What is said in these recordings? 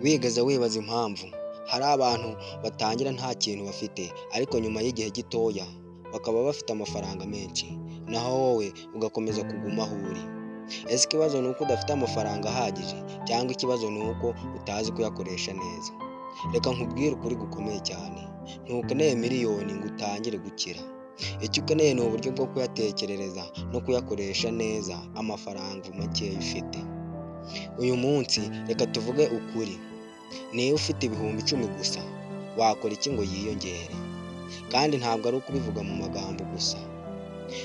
Wigeze wibaza impamvu hari abantu batangira nta kintu bafite ariko nyuma y'igihe gitoya bakaba bafite amafaranga menshi, naho wowe ugakomeza kuguma aho uri? Ese ikibazo ni uko udafite amafaranga ahagije cyangwa ikibazo ni uko utazi kuyakoresha neza? Reka nkubwire ukuri gukomeye cyane, ntukeneye miliyoni ngo utangire gukira. Icyo ukeneye ni uburyo bwo kuyatekerereza no kuyakoresha neza amafaranga makeya ufite. Uyu munsi reka tuvuge ukuri, niba ufite ibihumbi 10 gusa wakora iki ngo yiyongere? Kandi ntabwo ari ukubivuga mu magambo gusa,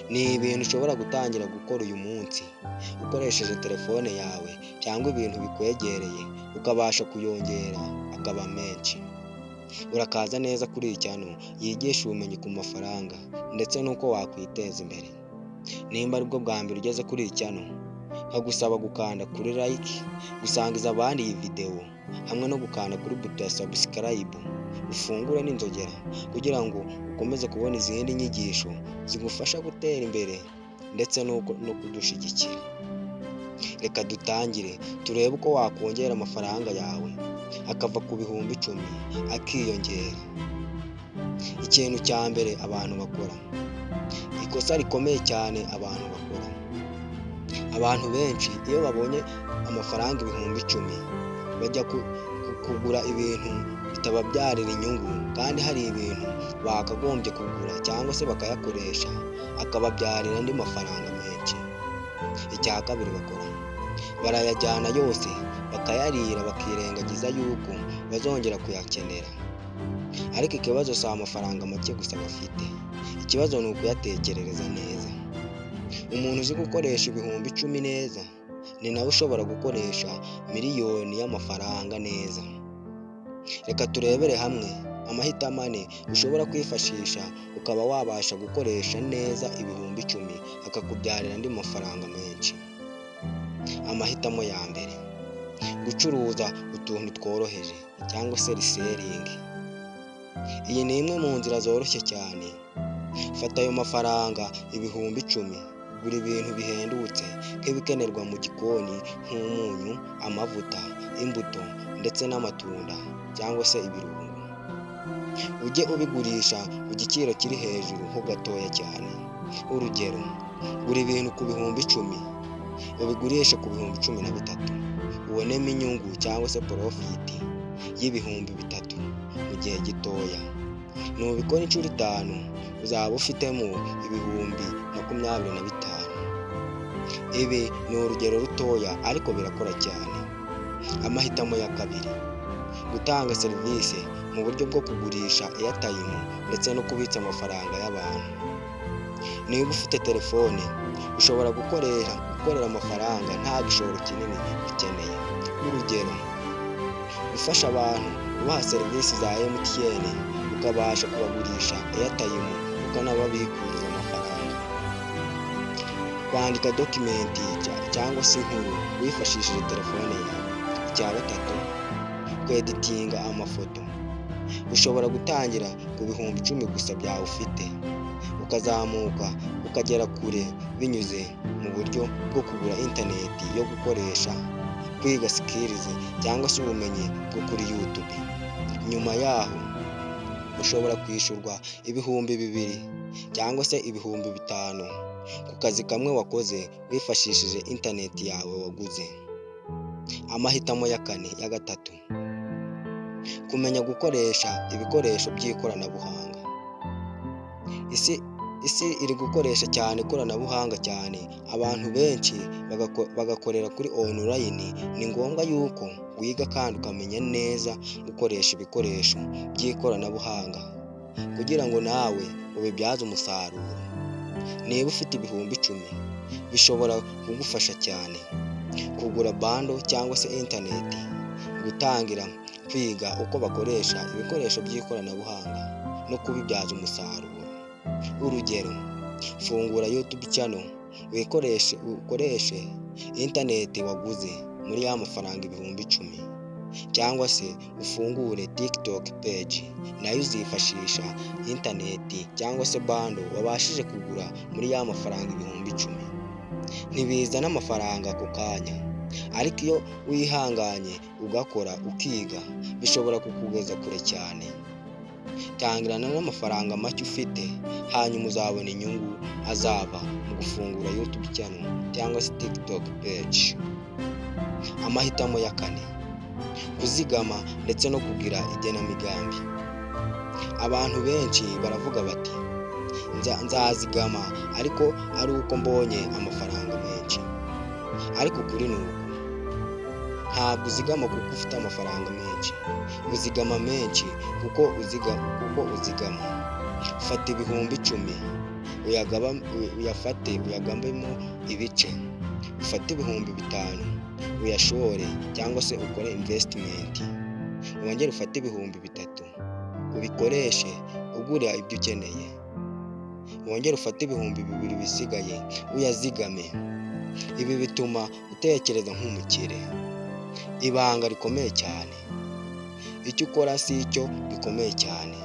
ni ibintu ushobora gutangira gukora uyu munsi ukoresheje telefone yawe cyangwa ibintu bikwegereye ukabasha kuyongera akaba menshi. Urakaza neza kuri iyi channel yigisha ubumenyi ku mafaranga ndetse n'uko wakwiteza imbere. Nimba aribwo bwa mbere ugeze kuri iyi channel, nkagusaba gukanda kuri like, gusangiza abandi iyi video hamwe no gukanda kuri buto ya subscribe, ufungure n'inzogera kugira ngo ukomeze kubona izindi nyigisho zigufasha gutera imbere ndetse no kudushyigikira. Reka dutangire turebe uko wakongera amafaranga yawe akava ku bihumbi 10 akiyongera. Ikintu cya mbere abantu bakora, ikosa rikomeye cyane abantu bakora, abantu benshi iyo babonye amafaranga ibihumbi 10 bajya kugura ibintu bitababyarira inyungu, kandi hari ibintu bakagombye kugura cyangwa se bakayakoresha akababyarira andi mafaranga menshi. Icya kabiri bakora, barayajyana yose bakayarira bakirengagiza yuko bazongera kuyakenera. Ariko ikibazo si amafaranga make gusa bafite, ikibazo ni ukuyatekerereza neza. Umuntu uzi gukoresha ibihumbi 10 neza ni nawe ushobora gukoresha miliyoni y'amafaranga neza. Reka turebere hamwe amahitamo 4 ushobora kwifashisha ukaba wabasha gukoresha neza ibihumbi 10 akakubyarira andi mafaranga menshi. Amahitamo ya mbere, gucuruza utuntu tworoheje cyangwa se reselling. Iyi ni imwe mu nzira zoroshye cyane. Fata ayo mafaranga ibihumbi 10, gura ibintu bihendutse nk'ibikenerwa mu gikoni nk'umunyu, amavuta, imbuto ndetse n'amatunda cyangwa se ibirungo. Ujye ubigurisha ku giciro kiri hejuru ho gatoya cyane. Urugero, gura ibintu ku bihumbi 10 ubigurishe ku bihumbi 13, ubonemo inyungu cyangwa se profit y'ibihumbi 3 mu gihe gitoya. Nubikora inshuro 5 uzaba ufitemo ibihumbi 25. Ibi ni urugero rutoya ariko birakora cyane. Amahitamo ya kabiri, gutanga serivisi mu buryo bwo kugurisha airtime ndetse no kubitsa amafaranga y'abantu. Niba ufite telefone ushobora gukorera amafaranga nta gishoro kinini ukeneye. Urugero, gufasha abantu ubaha serivisi za MTN ukabasha kubagurisha airtime ukanababikuriza amafaranga. Kwandika dokumenti cyangwa se inkuru wifashishije telefone yawe. Icya gatatu, kweditinga amafoto. Ushobora gutangira ku bihumbi 10 gusa byawe ufite, ukazamuka ukagera kure binyuze mu buryo bwo kugura interineti yo gukoresha, kwiga skills cyangwa se ubumenyi bwo kuri YouTube. Nyuma yaho ushobora kwishyurwa ibihumbi 2 cyangwa se ibihumbi 5 ku kazi kamwe wakoze wifashishije interineti yawe waguze. Amahitamo ya gatatu, kumenya gukoresha ibikoresho by'ikoranabuhanga. Isi iri gukoresha cyane ikoranabuhanga cyane, abantu benshi bagakorera kuri online. Ni ngombwa yuko wiga kandi ukamenya neza gukoresha ibikoresho by'ikoranabuhanga kugira ngo nawe ubibyaze umusaruro. Niba ufite ibihumbi 10 bishobora kugufasha cyane kugura bando cyangwa se interineti, gutangira kwiga uko bakoresha ibikoresho by'ikoranabuhanga no kubibyaza umusaruro. Urugero, fungura YouTube channel ukoreshe interineti waguze muri ya mafaranga ibihumbi 10, cyangwa se ufungure TikTok page nayo uzifashisha interineti cyangwa se bando wabashije kugura muri ya mafaranga ibihumbi 10. Ntibizana amafaranga ako kanya, ariko iyo wihanganye ugakora ukiga bishobora kukugeza kure cyane. Tangirana n'amafaranga make ufite, hanyuma uzabona inyungu azava mu gufungura YouTube channel cyangwa se TikTok page. Amahitamo ya kane: kuzigama ndetse no kugira igenamigambi. Abantu benshi baravuga bati nzazigama ariko ari uko mbonye amafaranga menshi. Ariko kuri ni uku: ntabwo uzigama kuko ufite amafaranga menshi, uzigama menshi kuko uzigama. Fata ibihumbi 10 uyagabemo ibice, ufate ibihumbi 5 uyashore cyangwa se ukore investment, wongere ufate ibihumbi 3 ubikoreshe ugura ibyo ukeneye, wongere ufate ibihumbi 2 bisigaye uyazigame. Ibi bituma utekereza nk'umukire. Ibanga rikomeye cyane: icyo ukora si icyo bikomeye cyane,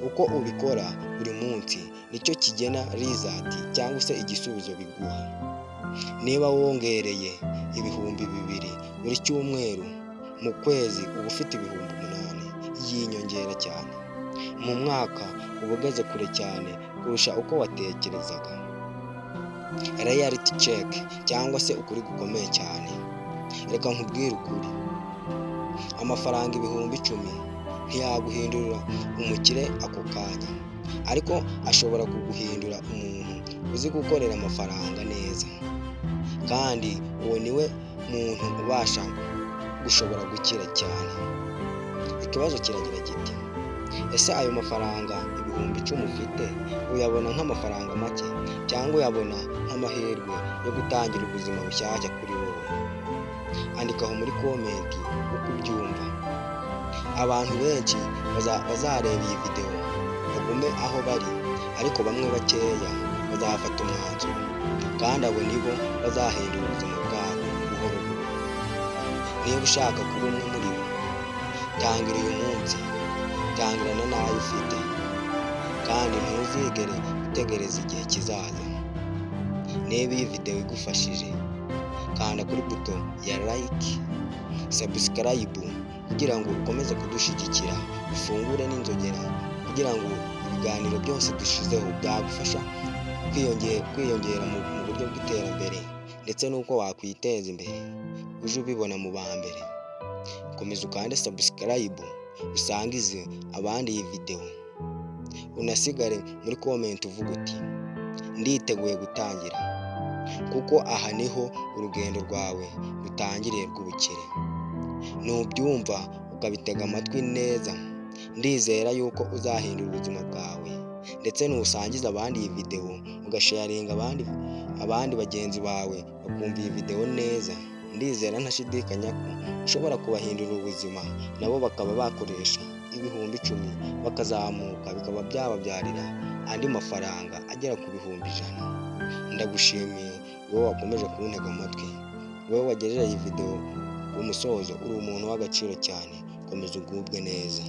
uko ubikora buri munsi nicyo kigena result cyangwa se igisubizo biguha. Niba wongereye ibihumbi 2 buri cyumweru, mu kwezi uba ufite ibihumbi 8 y'inyongera cyane. Mu mwaka uba ugeze kure cyane kurusha uko watekerezaga. Reality check cyangwa se ukuri gukomeye cyane. Reka nkubwire ukuri: amafaranga ibihumbi 10 ntiyaguhindurira umukire ako kanya, ariko ashobora kuguhindura umuntu uzi gukorera amafaranga neza, kandi uwo niwe muntu ubasha gushobora gukira cyane. Ikibazo kiragira giti: ese ayo mafaranga ibihumbi 10 ufite uyabona nk'amafaranga make cyangwa uyabona nk'amahirwe yo gutangira ubuzima bushyashya kuri wowe? Andikaho muri comment uko ubyumva. Abantu benshi bazareba iyi video bagume aho bari, ariko bamwe bakeya bazafata umwanzuro, kandi abo nibo bazahindura ubuzima bwabo buhoro buhoro. Niba ushaka kuba umwe muri bo, tangira uyu munsi, tangirana n'ayo ufite, kandi ntuzigere utegereza igihe kizaza. Niba iyi video igufashije, kanda kuri buto ya like, subscribe kugira ngo ukomeze kudushyigikira, ufungure n'inzogera kugira ngo ibiganiro byose dushizeho byagufasha kwiyongera mu buryo bw'iterambere ndetse n'uko wakwiteza imbere uje ubibona mu ba mbere. Komeza ukande subscribe usangize abandi iyi video, unasigare muri comment uvuga uti nditeguye gutangira, kuko aha niho urugendo rwawe rutangiriye rw'ubukire. Nubyumva ukabitega amatwi neza, ndizera yuko uzahindura ubuzima bwawe, ndetse nusangiza abandi iyi video, ugasharinga abandi bagenzi bawe bakumva iyi video neza, ndizera ntashidikanya ko ushobora kubahindurira ubuzima, nabo bakaba bakoresha ibihumbi 10 bakazamuka, bikaba byababyarira andi mafaranga agera ku bihumbi 100. Ndagushimiye wowe wakomeje kuntega amatwi, wowe wagejeje iyi video ku musozo. Uri umuntu w'agaciro cyane. Komeza ugubwe neza.